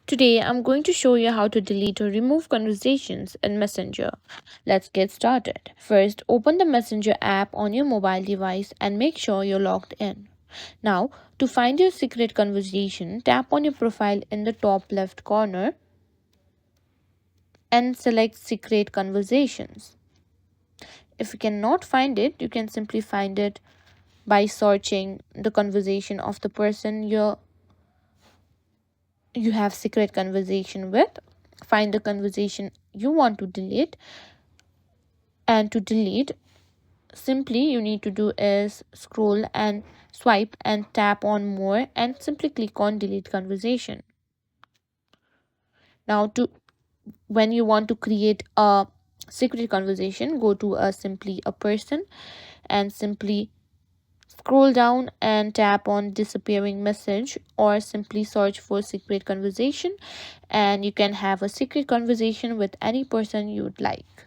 Today, I'm going to show you how to delete or remove conversations in Messenger. Let's get started. First, open the Messenger app on your mobile device and make sure you're logged in. Now, to find your secret conversation, tap on your profile in the top left corner and select Secret Conversations. If you cannot find it, you can simply find it by searching the conversation of the person you have secret conversation with. Find the conversation you want to delete, and to delete, simply you need to do is scroll and swipe and tap on more and simply click on delete conversation. Now, to when you want to create a secret conversation, go to simply a person and simply scroll down and tap on disappearing message, or simply search for secret conversation, and you can have a secret conversation with any person you would like.